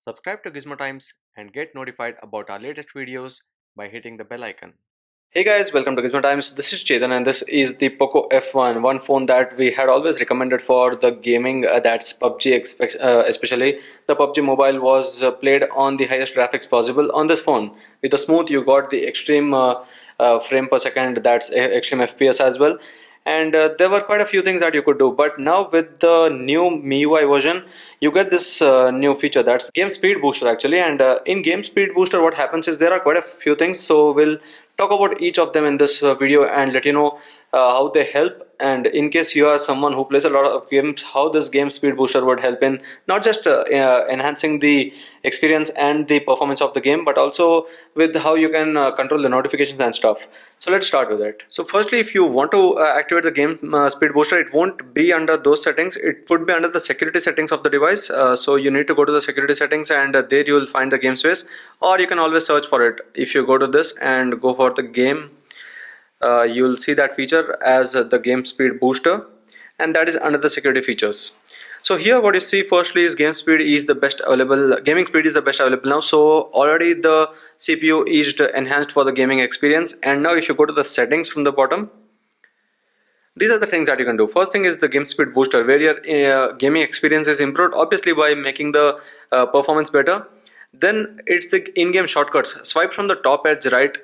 Subscribe to Gizmo Times and get notified about our latest videos by hitting the bell icon. Hey guys, welcome to Gizmo Times. This is Chetan and this is the POCO F1, one phone that we had always recommended for the gaming, that's PUBG, especially. The PUBG Mobile was played on the highest graphics possible on this phone. With the smooth, you got the extreme frame per second, that's extreme FPS as well. And there were quite a few things that you could do, but now with the new MIUI version you get this new feature, that's game speed booster actually. And in game speed booster what happens is there are quite a few things, so we'll talk about each of them in this video and let you know how they help, and in case you are someone who plays a lot of games, how this game speed booster would help in not just enhancing the experience and the performance of the game, but also with how you can control the notifications and stuff. So let's start with it. So firstly, if you want to activate the game speed booster, it won't be under those settings, it would be under the security settings of the device. So you need to go to the security settings, and there you will find the game space, or you can always search for it. If you go to this and go for the game, you'll see that feature as the game speed booster, and that is under the security features. So here what you see firstly is game speed is the best available, gaming speed is the best available now. So already the CPU is enhanced for the gaming experience. And now if you go to the settings from the bottom, these are the things that you can do. First thing is the game speed booster, where your gaming experience is improved obviously by making the performance better. Then it's the in-game shortcuts. Swipe from the top edge right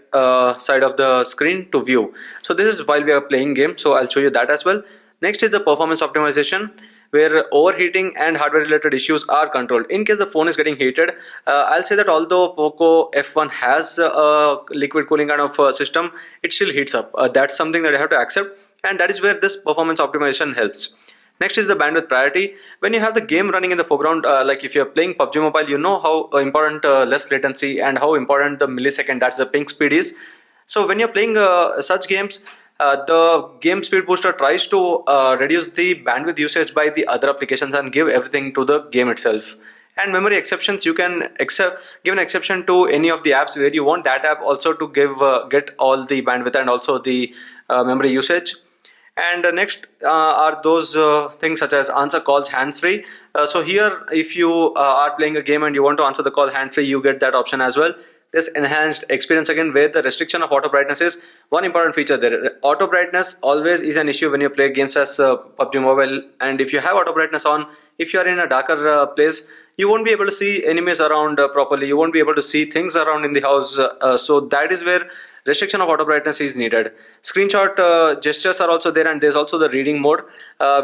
side of the screen to view. So this is while we are playing game, so I'll show you that as well. Next is the performance optimization, where overheating and hardware related issues are controlled. In case the phone is getting heated, I'll say that although POCO F1 has a liquid cooling kind of system, it still heats up. That's something that I have to accept, and that is where this performance optimization helps. Next is the bandwidth priority. When you have the game running in the foreground, like if you're playing PUBG Mobile, you know how important less latency and how important the millisecond, that's the ping speed is. So when you're playing such games, the game speed booster tries to reduce the bandwidth usage by the other applications and give everything to the game itself. And memory exceptions, you can give an exception to any of the apps where you want that app also to get all the bandwidth and also the memory usage. And next are those things such as answer calls hands-free. So here if you are playing a game and you want to answer the call hand-free, you get that option as well. This enhanced experience again, where the restriction of auto brightness is one important feature there. Auto brightness always is an issue when you play games as PUBG Mobile, and if you have auto brightness on, if you are in a darker place, you won't be able to see enemies around properly, you won't be able to see things around in the house. So that is where restriction of auto brightness is needed. Screenshot gestures are also there, and there's also the reading mode,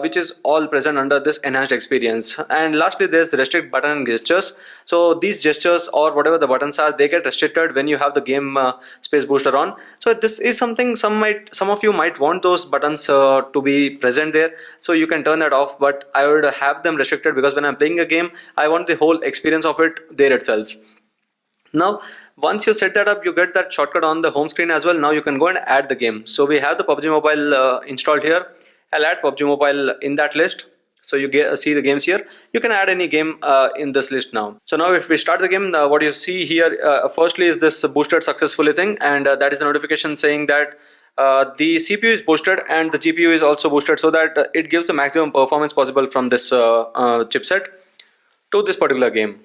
which is all present under this enhanced experience. And lastly, there's restrict button and gestures. So these gestures or whatever the buttons are, they get restricted when you have the game space booster on. So this is something some of you might want those buttons to be present there, so you can turn that off, but I would have them restricted because when I'm playing a game, I want the whole experience of it there itself. Now once you set that up, you get that shortcut on the home screen as well. Now you can go and add the game. So we have the PUBG Mobile installed here. I'll add PUBG Mobile in that list. So you see the games here. You can add any game in this list now. So now if we start the game, what you see here firstly is this boosted successfully thing, and that is a notification saying that the CPU is boosted and the GPU is also boosted, so that it gives the maximum performance possible from this chipset to this particular game.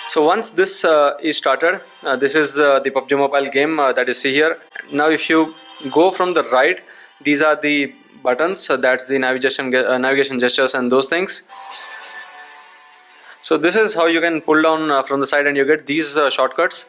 So once this is started, this is the PUBG Mobile game that you see here. Now if you go from the right, these are the buttons, that's the navigation gestures and those things. So this is how you can pull down from the side and you get these shortcuts.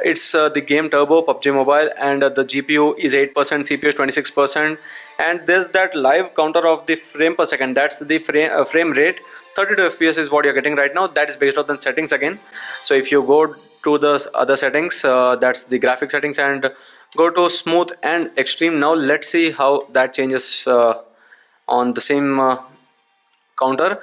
It's the game turbo PUBG Mobile, and the GPU is 8%, CPU is 26%, and there's that live counter of the frame per second, that's the frame rate. 32 FPS is what you're getting right now. That is based on the settings again. So if you go to the other settings, that's the graphic settings, and go to smooth and extreme. Now let's see how that changes on the same counter.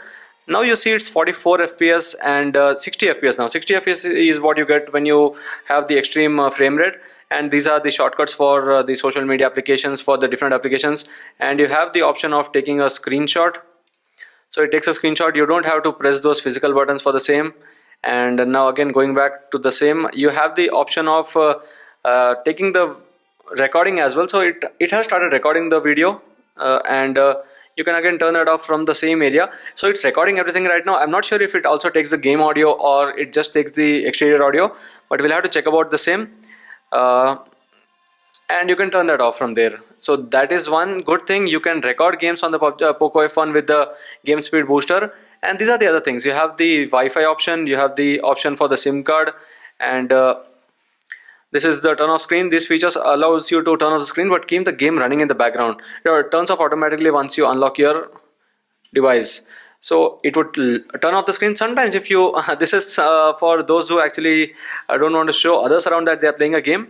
Now you see it's 44 FPS and 60 FPS now. 60 FPS is what you get when you have the extreme frame rate, and these are the shortcuts for the social media applications, for the different applications. And you have the option of taking a screenshot. So it takes a screenshot, you don't have to press those physical buttons for the same. And now again going back to the same, you have the option of taking the recording as well. So it has started recording the video, and you can again turn it off from the same area. So it's recording everything right now. I'm not sure if it also takes the game audio or it just takes the exterior audio, but we'll have to check about the same. uh, and you can turn that off from there. So that is one good thing. You can record games on the POCO F1 with the game speed booster. And these are the other things. You have the Wi-Fi option, you have the option for the SIM card, and this is the turn off screen. These features allows you to turn off the screen but keep the game running in the background. It turns off automatically once you unlock your device. So it would turn off the screen sometimes if you this is for those who actually don't want to show others around that they are playing a game.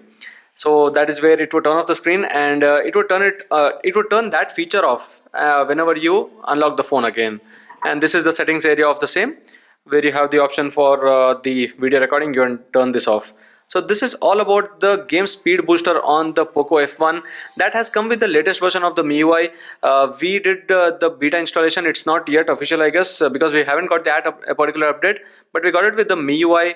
So that is where it would turn off the screen, and it would turn that feature off whenever you unlock the phone again. And this is the settings area of the same, where you have the option for the video recording. You can turn this off. So this is all about the game speed booster on the POCO F1 that has come with the latest version of the MIUI. We did the beta installation. It's not yet official, I guess, because we haven't got that a particular update, but we got it with the MIUI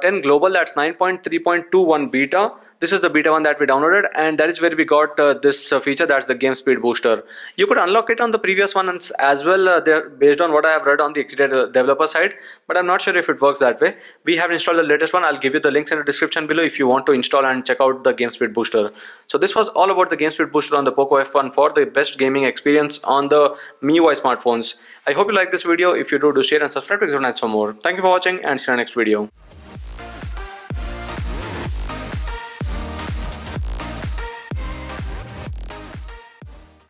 10 global. That's 9.3.21 beta. This is the beta one that we downloaded, and that is where we got this feature, that's the game speed booster. You could unlock it on the previous ones as well, there, based on what I have read on the XDA developer side, but I'm not sure if it works that way. We have installed the latest one. I'll give you the links in the description below if you want to install and check out the game speed booster. So this was all about the game speed booster on the POCO F1 for the best gaming experience on the MIUI smartphones. I hope you like this video. If you do, share and subscribe to Gizmo for more. Thank you for watching, and see you in the next video.